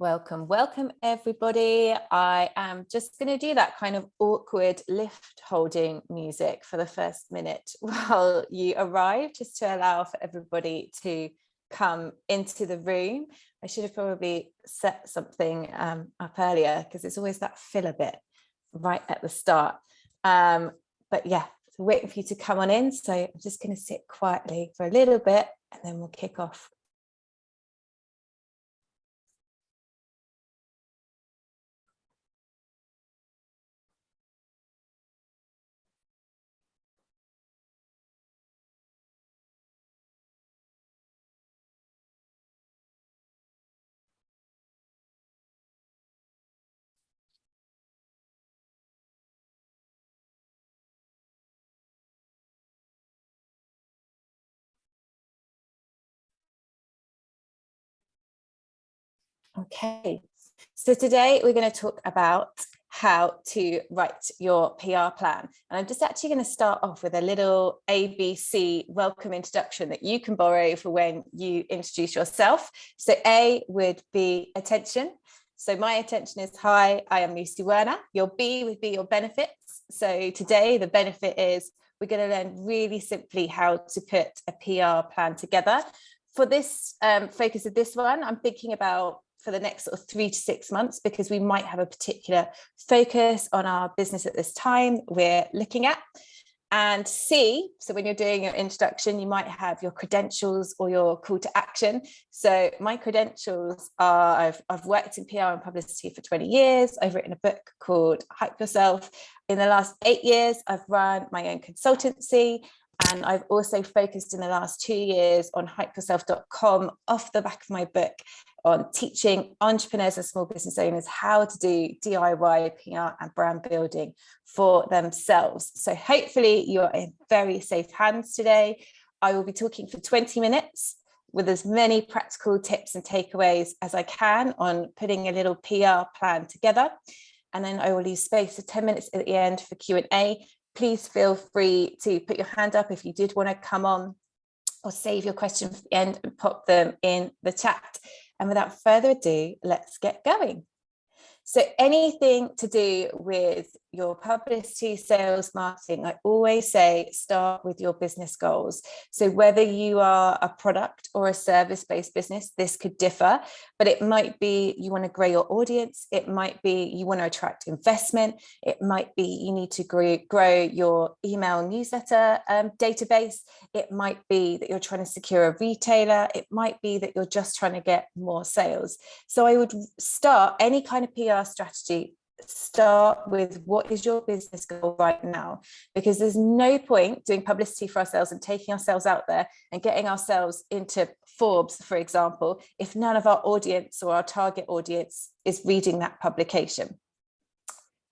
Welcome everybody. I am just going to do that kind of awkward lift holding music for the first minute while you arrive, just to allow for everybody to come into the room. I should have probably set something up earlier because it's always that filler bit right at the start. But yeah, so waiting for you to come on in. So I'm just going to sit quietly for a little bit and then we'll kick off. Okay, so today we're going to talk about how to write your PR plan. And I'm just actually going to start off with a little ABC welcome introduction that you can borrow for when you introduce yourself. So A would be attention. So my attention is, hi, I am Lucy Werner. Your B would be your benefits. So today the benefit is we're going to learn really simply how to put a PR plan together. For this focus of this one, I'm thinking about for the next sort of 3 to 6 months, because we might have a particular focus on our business at this time we're looking at. And C, so when you're doing your introduction, you might have your credentials or your call to action. So my credentials are, I've worked in PR and publicity for 20 years. I've written a book called Hype Yourself. In the last 8 years, I've run my own consultancy. And I've also focused in the last 2 years on hypeyourself.com off the back of my book on teaching entrepreneurs and small business owners how to do DIY, PR and brand building for themselves. So hopefully you're in very safe hands today. I will be talking for 20 minutes with as many practical tips and takeaways as I can on putting a little PR plan together. And then I will leave space for 10 minutes at the end for Q&A. Please feel free to put your hand up if you did want to come on, or save your question for the end and pop them in the chat. And without further ado, let's get going. So anything to do with your publicity, sales, marketing, I always say start with your business goals. So whether you are a product or a service-based business, this could differ, but it might be you want to grow your audience. It might be you want to attract investment. It might be you need to grow your email newsletter database. It might be that you're trying to secure a retailer. It might be that you're just trying to get more sales. So I would start any kind of PR strategy, start with what is your business goal right now, because there's no point doing publicity for ourselves and taking ourselves out there and getting ourselves into Forbes, for example, if none of our audience or our target audience is reading that publication,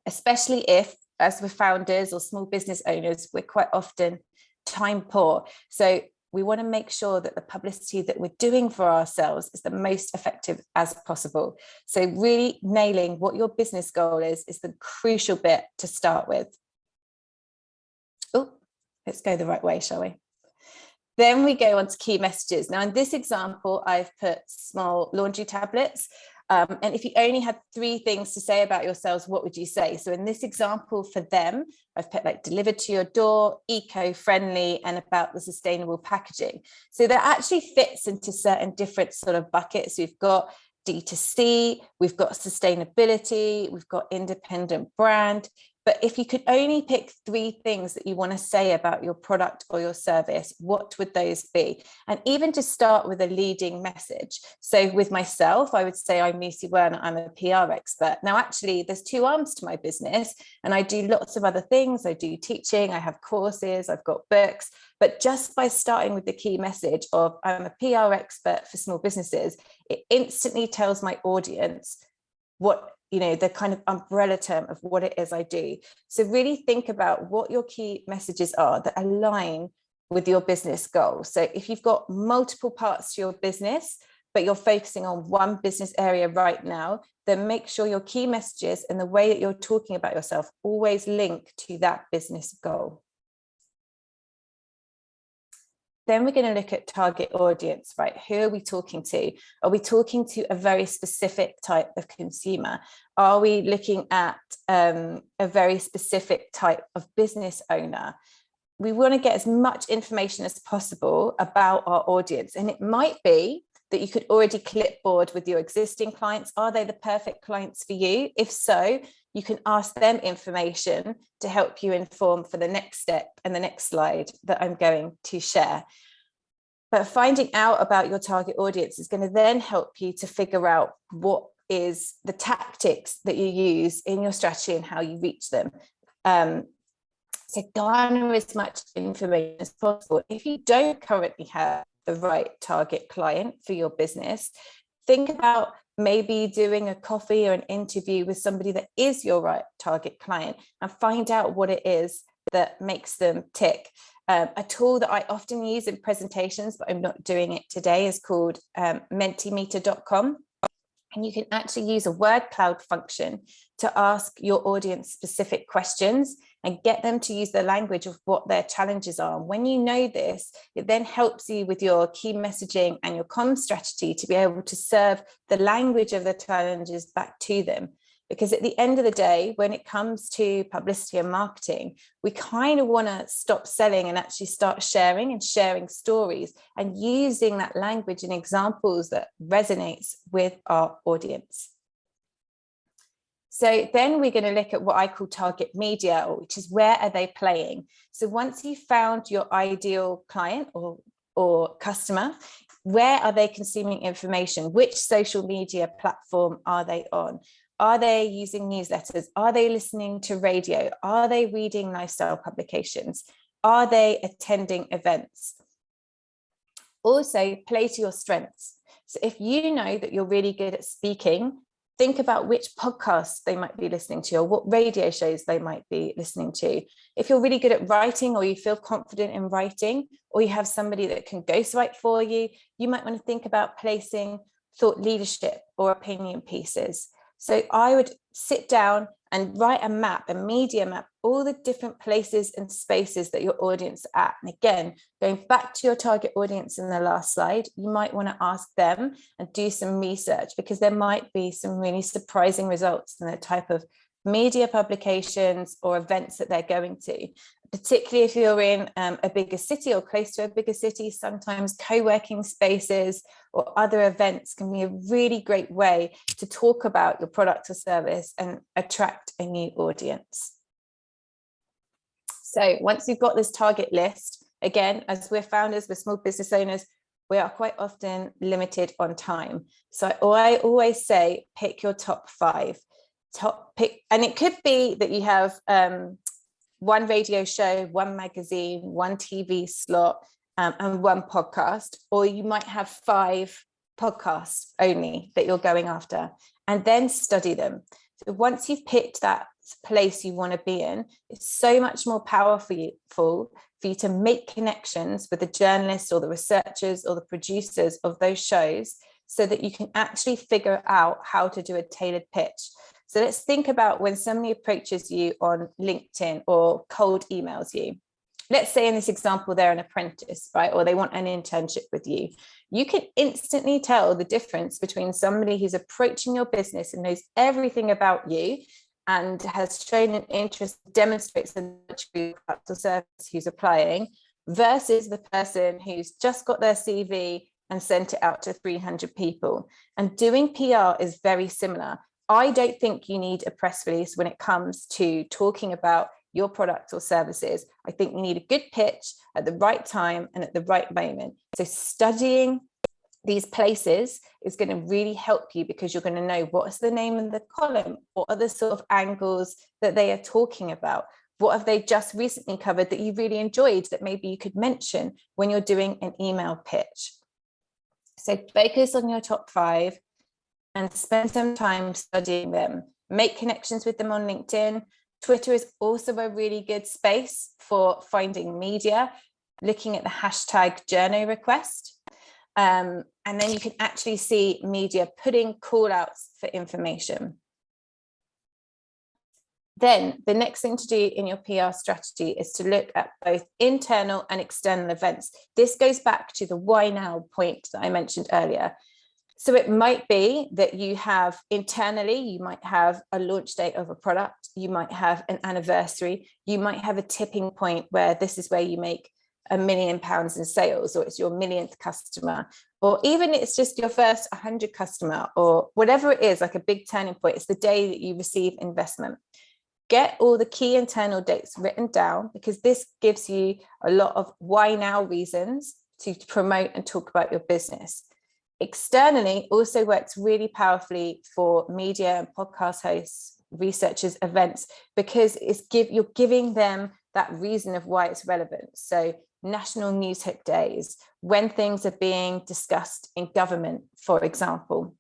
especially if, as we're founders or small business owners, we're quite often time poor. So we want to make sure that the publicity that we're doing for ourselves is the most effective as possible. So really nailing what your business goal is the crucial bit to start with. Oh, let's go the right way, shall we? Then we go on to key messages. Now, in this example, I've put small laundry tablets. And if you only had 3 things to say about yourselves, what would you say? So in this example for them, I've put like delivered to your door, eco-friendly, and about the sustainable packaging. So that actually fits into certain different sort of buckets. We've got D2C, we've got sustainability, we've got independent brand. But if you could only pick 3 things that you want to say about your product or your service, what would those be? And even just start with a leading message. So with myself, I would say I'm Lucy Werner, I'm a PR expert. Now, actually, there's 2 arms to my business, and I do lots of other things. I do teaching, I have courses, I've got books. But just by starting with the key message of I'm a PR expert for small businesses, it instantly tells my audience what, you know, the kind of umbrella term of what it is I do. So really think about what your key messages are that align with your business goal. So if you've got multiple parts to your business, but you're focusing on one business area right now, then make sure your key messages and the way that you're talking about yourself always link to that business goal. Then we're going to look at target audience, right? Who are we talking to? Are we talking to a very specific type of consumer? Are we looking at a very specific type of business owner? We want to get as much information as possible about our audience. And it might be that you could already clipboard with your existing clients. Are they the perfect clients for you? If so, you can ask them information to help you inform for the next step and the next slide that I'm going to share. But finding out about your target audience is going to then help you to figure out what is the tactics that you use in your strategy and how you reach them. So garner as much information as possible. If you don't currently have the right target client for your business, think about maybe doing a coffee or an interview with somebody that is your right target client and find out what it is that makes them tick. A tool that I often use in presentations, but I'm not doing it today, is called mentimeter.com. And you can actually use a word cloud function to ask your audience specific questions and get them to use the language of what their challenges are. When you know this, it then helps you with your key messaging and your comm strategy to be able to serve the language of the challenges back to them. Because at the end of the day, when it comes to publicity and marketing, we kind of want to stop selling and actually start sharing and sharing stories and using that language and examples that resonates with our audience. So then we're going to look at what I call target media, which is where are they playing? So once you've found your ideal client or customer, where are they consuming information? Which social media platform are they on? Are they using newsletters? Are they listening to radio? Are they reading lifestyle publications? Are they attending events? Also, play to your strengths. So if you know that you're really good at speaking, think about which podcasts they might be listening to or what radio shows they might be listening to. If you're really good at writing or you feel confident in writing, or you have somebody that can ghostwrite for you, you might want to think about placing thought leadership or opinion pieces. So I would sit down and write a map, a media map, all the different places and spaces that your audience are at. And again, going back to your target audience in the last slide, you might want to ask them and do some research because there might be some really surprising results in the type of media publications or events that they're going to. Particularly if you're in a bigger city or close to a bigger city, sometimes co-working spaces or other events can be a really great way to talk about your product or service and attract a new audience. So once you've got this target list, again, as we're founders, we're small business owners, we are quite often limited on time. So I always say, pick your top 5. And it could be that you have one radio show, one magazine, one TV slot, and one podcast, or you might have 5 podcasts only that you're going after, and then study them. So once you've picked that place you want to be in, it's so much more powerful for you to make connections with the journalists or the researchers or the producers of those shows so that you can actually figure out how to do a tailored pitch. So let's think about when somebody approaches you on LinkedIn or cold emails you. Let's say in this example, they're an apprentice, right? Or they want an internship with you. You can instantly tell the difference between somebody who's approaching your business and knows everything about you and has shown an interest, demonstrates the product or service who's applying, versus the person who's just got their CV and sent it out to 300 people. And doing PR is very similar. I don't think you need a press release when it comes to talking about your product or services. I think you need a good pitch at the right time and at the right moment. So studying these places is going to really help you because you're going to know what's the name of the column, what are the sort of angles that they are talking about, what have they just recently covered that you really enjoyed that maybe you could mention when you're doing an email pitch. So focus on your top 5 and spend some time studying them. Make connections with them on LinkedIn. Twitter is also a really good space for finding media, looking at the hashtag journo request. And then you can actually see media putting call outs for information. Then the next thing to do in your PR strategy is to look at both internal and external events. This goes back to the why now point that I mentioned earlier. So it might be that you have internally, you might have a launch date of a product, you might have an anniversary, you might have a tipping point where this is where you make £1 million in sales, or it's your millionth customer, or even it's just your first 100 customer, or whatever it is, like a big turning point. It's the day that you receive investment. Get all the key internal dates written down, because this gives you a lot of why now reasons to promote and talk about your business. Externally also works really powerfully for media and podcast hosts, researchers, events, because you're giving them that reason of why it's relevant. So national news hit days, when things are being discussed in government, for example.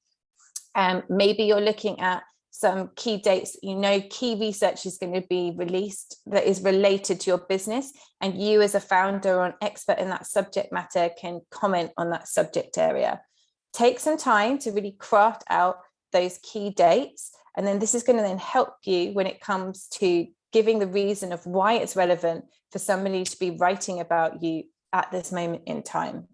Maybe you're looking at some key dates, key research is going to be released that is related to your business, and you as a founder or an expert in that subject matter can comment on that subject area. Take some time to really craft out those key dates, and then this is going to then help you when it comes to giving the reason of why it's relevant for somebody to be writing about you at this moment in time.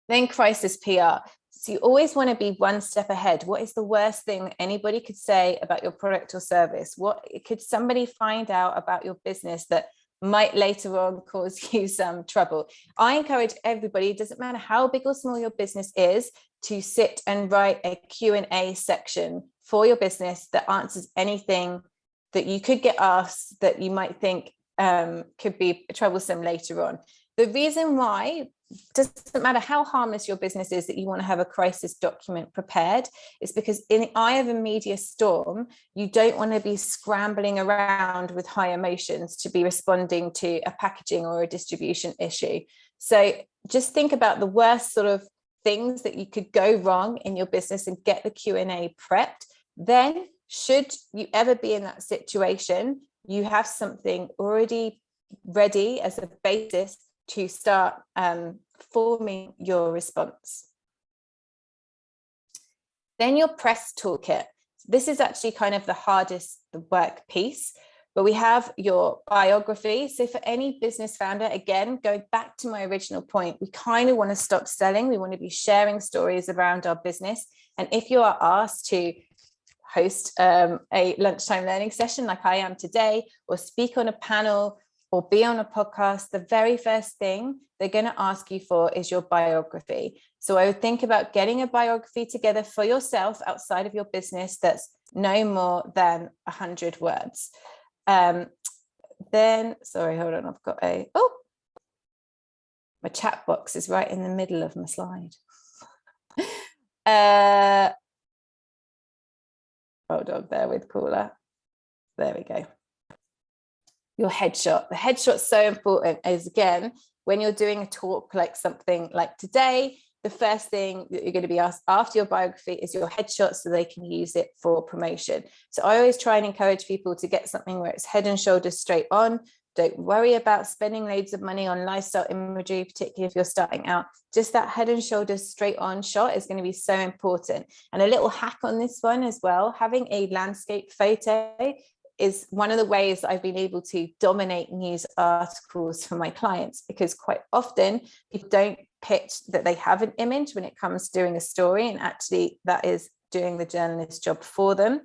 Then crisis PR. So you always want to be one step ahead. What is the worst thing anybody could say about your product or service? What could somebody find out about your business that might later on cause you some trouble? I encourage everybody, it doesn't matter how big or small your business is, to sit and write a Q&A section for your business that answers anything that you could get asked that you might think could be troublesome later on. The reason why, doesn't matter how harmless your business is, that you want to have a crisis document prepared, is because in the eye of a media storm, you don't want to be scrambling around with high emotions to be responding to a packaging or a distribution issue. So just think about the worst sort of things that you could go wrong in your business and get the Q&A prepped. Then should you ever be in that situation, you have something already ready as a basis to start forming your response. Then your press toolkit. This is actually kind of the hardest work piece, but we have your biography. So for any business founder, again, going back to my original point, we kind of want to stop selling. We want to be sharing stories around our business. And if you are asked to host a lunchtime learning session like I am today, or speak on a panel, or be on a podcast, the very first thing they're going to ask you for is your biography. So I would think about getting a biography together for yourself outside of your business that's no more than 100 words. Then, sorry, hold on, I've got my chat box is right in the middle of my slide. Hold on, bear with caller. There we go. Your headshot. The headshot's so important, as again, when you're doing a talk like something like today, the first thing that you're going to be asked after your biography is your headshot, so they can use it for promotion. So I always try and encourage people to get something where it's head and shoulders straight on. Don't worry about spending loads of money on lifestyle imagery, particularly if you're starting out. Just that head and shoulders straight on shot is going to be so important. And a little hack on this one as well, having a landscape photo is one of the ways that I've been able to dominate news articles for my clients, because quite often people don't pitch that they have an image when it comes to doing a story, and actually that is doing the journalist's job for them.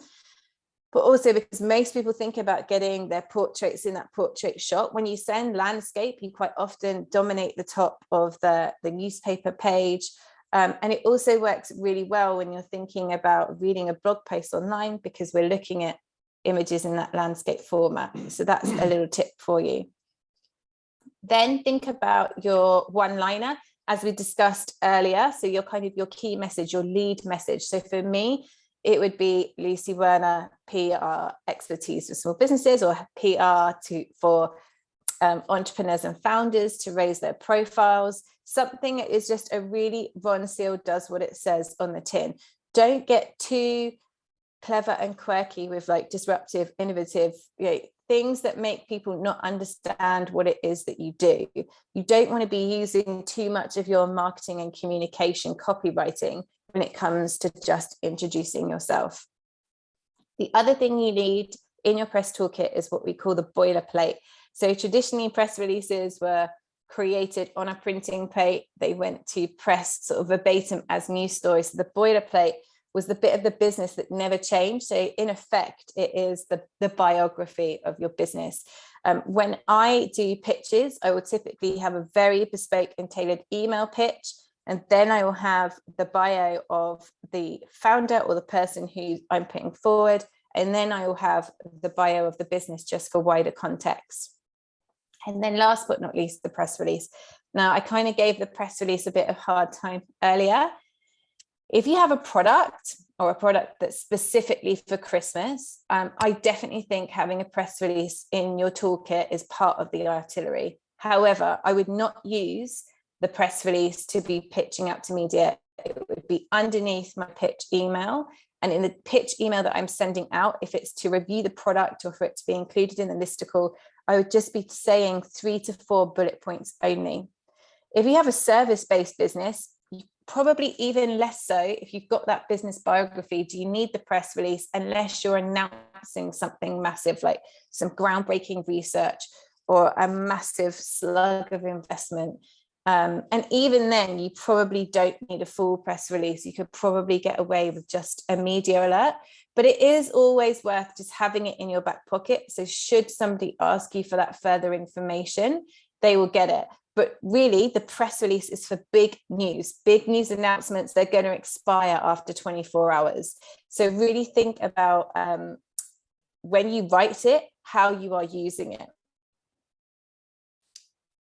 But also because most people think about getting their portraits in that portrait shot. When you send landscape, you quite often dominate the top of the newspaper page. And it also works really well when you're thinking about reading a blog post online, because we're looking at images in that landscape format. So that's a little tip for you. Then think about your one-liner, as we discussed earlier. So your key message, your lead message. So for me, it would be Lucy Werner, PR expertise for small businesses, or PR for entrepreneurs and founders to raise their profiles. Something that is just a really Ron Seal does what it says on the tin. Don't get too clever and quirky with like disruptive, innovative, things that make people not understand what it is that you do. You don't want to be using too much of your marketing and communication copywriting when it comes to just introducing yourself. The other thing you need in your press toolkit is what we call the boilerplate. So traditionally, press releases were created on a printing plate. They went to press sort of verbatim as news stories. So the boilerplate was the bit of the business that never changed. So in effect, it is the biography of your business. When I do pitches, I will typically have a very bespoke and tailored email pitch. And then I will have the bio of the founder or the person who I'm putting forward. And then I will have the bio of the business just for wider context. And then last but not least, the press release. Now, I kind of gave the press release a bit of hard time earlier. If you have a product or a product that's specifically for Christmas, I definitely think having a press release in your toolkit is part of the artillery. However, I would not use the press release to be pitching out to media. It would be underneath my pitch email. And in the pitch email that I'm sending out, if it's to review the product or for it to be included in the listicle, I would just be saying 3 to 4 bullet points only. If you have a service-based business, probably even less so. If you've got that business biography, do you need the press release unless you're announcing something massive, like some groundbreaking research or a massive slug of investment? And even then, you probably don't need a full press release. You could probably get away with just a media alert, but it is always worth just having it in your back pocket. So should somebody ask you for that further information, they will get it. But really, the press release is for big news announcements. They're going to expire after 24 hours. So really think about when you write it, how you are using it.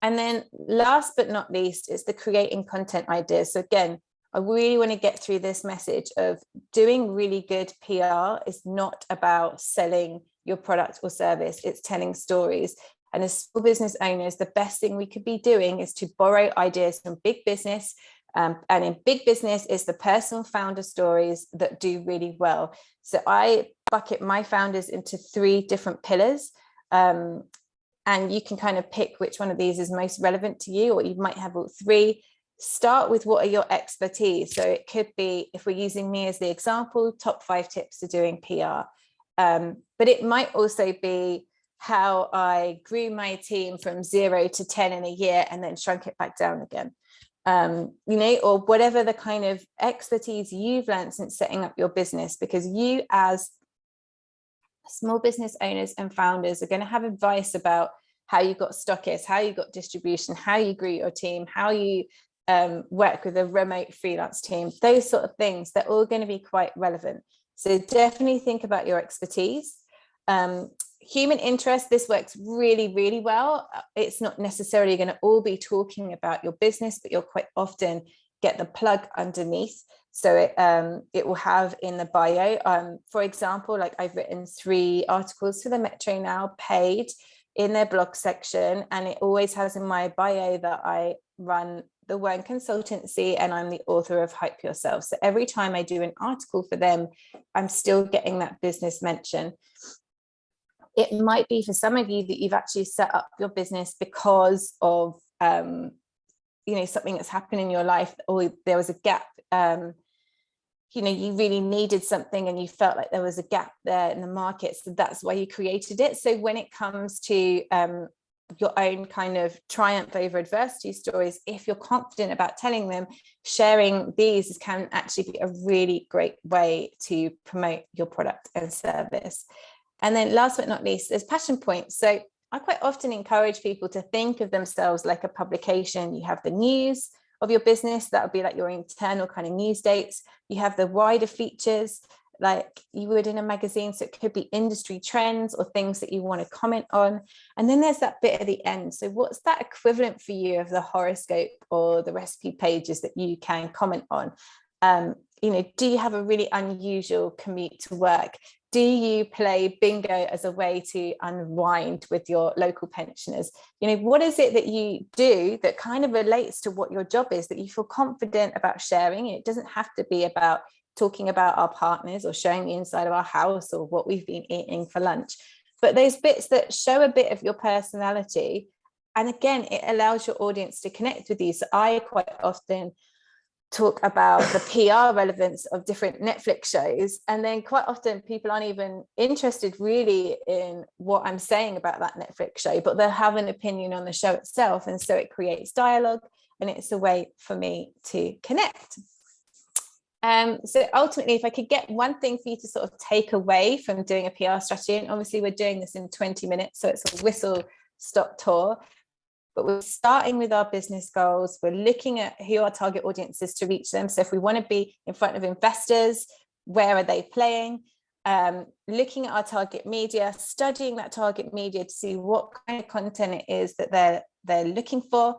And then last but not least is the creating content ideas. So again, I really want to get through this message of doing really good PR is not about selling your product or service. It's telling stories. And as small business owners, the best thing we could be doing is to borrow ideas from big business. And in big business, it's the personal founder stories that do really well. So I bucket my founders into 3 different pillars. And you can kind of pick which one of these is most relevant to you, or you might have all 3. Start with what are your expertise. So it could be, if we're using me as the example, top 5 tips to doing PR. But it might also be how I grew my team from 0 to 10 in a year and then shrunk it back down again. Or whatever the kind of expertise you've learned since setting up your business, because you as small business owners and founders are going to have advice about how you got stockists, how you got distribution, how you grew your team, how you work with a remote freelance team, those sort of things. They're all going to be quite relevant. So definitely think about your expertise. Human interest, this works really, really well. It's not necessarily going to all be talking about your business, but you'll quite often get the plug underneath. So it will have in the bio, for example, like I've written 3 articles for the Metro Now paid in their blog section, and it always has in my bio that I run the Wern Consultancy and I'm the author of Hype Yourself. So every time I do an article for them, I'm still getting that business mention. It might be for some of you that you've actually set up your business because of something that's happened in your life, or there was a gap. You really needed something and you felt like there was a gap there in the market, so that's why you created it. So when it comes to your own kind of triumph over adversity stories, if you're confident about telling them, sharing these can actually be a really great way to promote your product and service. And then last but not least, there's passion points. So I quite often encourage people to think of themselves like a publication. You have the news of your business, that would be like your internal kind of news dates. You have the wider features like you would in a magazine. So it could be industry trends or things that you want to comment on. And then there's that bit at the end. So what's that equivalent for you of the horoscope or the recipe pages that you can comment on? Do you have a really unusual commute to work? Do you play bingo as a way to unwind with your local pensioners? What is it that you do that kind of relates to what your job is, that you feel confident about sharing? It doesn't have to be about talking about our partners or showing the inside of our house or what we've been eating for lunch, but those bits that show a bit of your personality. And again, it allows your audience to connect with you. So I quite often talk about the PR relevance of different Netflix shows. And then quite often people aren't even interested really in what I'm saying about that Netflix show, but they'll have an opinion on the show itself. And so it creates dialogue, and it's a way for me to connect. So ultimately, if I could get one thing for you to sort of take away from doing a PR strategy, and obviously we're doing this in 20 minutes, so it's a whistle stop tour, but we're starting with our business goals. We're looking at who our target audience is to reach them. So if we want to be in front of investors, where are they playing? Looking at our target media, studying that target media to see what kind of content it is that they're looking for,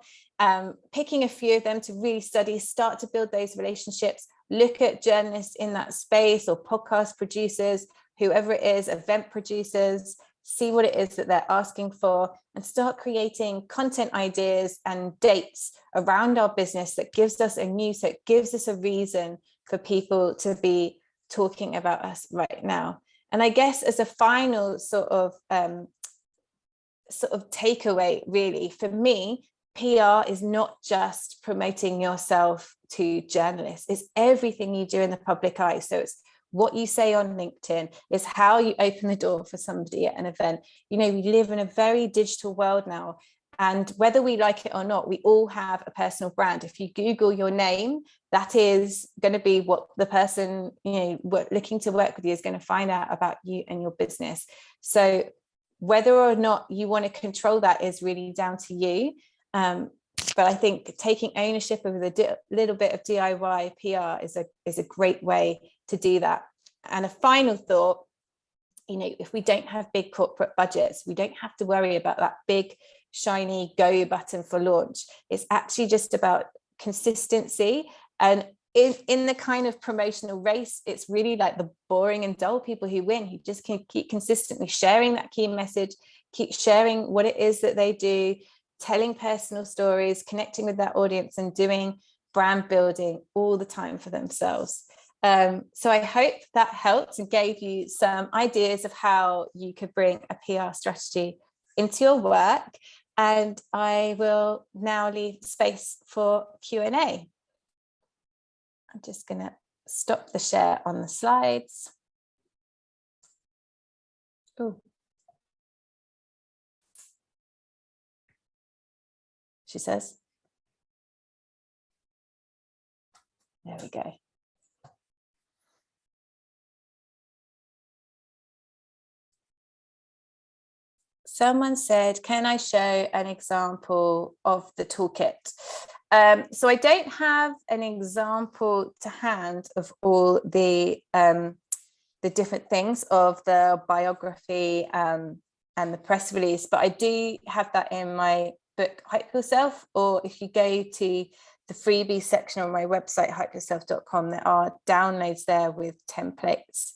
picking a few of them to really study, start to build those relationships, look at journalists in that space or podcast producers, whoever it is, event producers, see what it is that they're asking for, and start creating content ideas and dates around our business that gives us a news, so it gives us a reason for people to be talking about us right now. And I guess as a final sort of takeaway, really, for me, PR is not just promoting yourself to journalists. It's everything you do in the public eye. So it's what you say on LinkedIn, is how you open the door for somebody at an event. You know, we live in a very digital world now, and whether we like it or not, we all have a personal brand. If you Google your name, that is going to be what the person, you know, looking to work with you is going to find out about you and your business. So whether or not you want to control that is really down to you. But I think taking ownership of a little bit of DIY PR is a great way to do that. And a final thought, you know, if we don't have big corporate budgets, we don't have to worry about that big shiny go button for launch. It's actually just about consistency. And in the kind of promotional race, it's really like the boring and dull people who win, who just can keep consistently sharing that key message, keep sharing what it is that they do, telling personal stories, connecting with their audience, and doing brand building all the time for themselves. So I hope that helped and gave you some ideas of how you could bring a PR strategy into your work. And I will now leave space for Q&A. I'm just going to stop the share on the slides. Oh. She says. There we go. Someone said, can I show an example of the toolkit? So I don't have an example to hand of all the different things of the biography and the press release, but I do have that in my book, Hype Yourself, or if you go to the freebies section on my website, hypeyourself.com, there are downloads there with templates.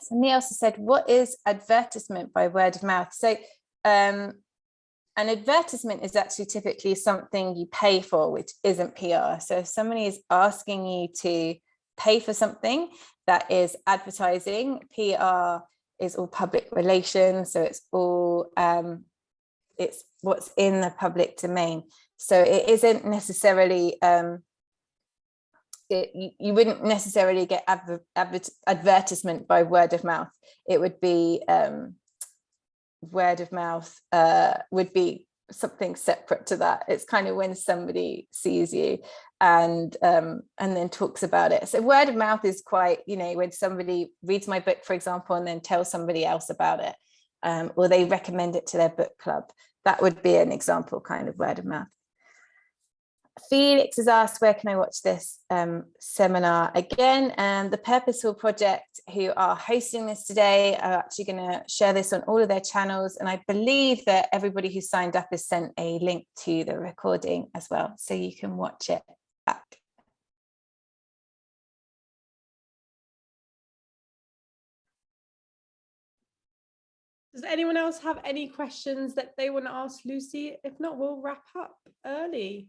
Somebody else said, what is advertisement by word of mouth? So an advertisement is actually typically something you pay for, which isn't PR. So if somebody is asking you to pay for something, that is advertising. PR is all public relations, so it's all it's what's in the public domain. So it isn't necessarily you wouldn't necessarily get advertisement by word of mouth. It would be word of mouth would be something separate to that. It's kind of when somebody sees you and then talks about it. So word of mouth is quite, you know, when somebody reads my book, for example, and then tells somebody else about it, or they recommend it to their book club. That would be an example kind of word of mouth. Felix has asked, where can I watch this seminar again? And the Purposeful Project, who are hosting this today, are actually going to share this on all of their channels. And I believe that everybody who signed up is sent a link to the recording as well, so you can watch it back. Does anyone else have any questions that they want to ask Lucy? If not, we'll wrap up early.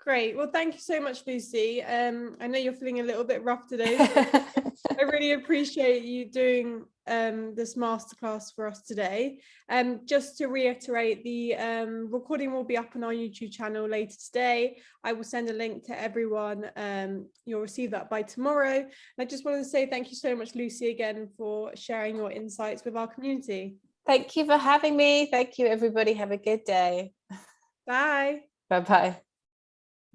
Great. Well, thank you so much, Lucy. I know you're feeling a little bit rough today. So I really appreciate you doing this masterclass for us today. Just to reiterate, the recording will be up on our YouTube channel later today. I will send a link to everyone. You'll receive that by tomorrow. And I just wanted to say thank you so much, Lucy, again, for sharing your insights with our community. Thank you for having me. Thank you, everybody. Have a good day. Bye. Bye-bye.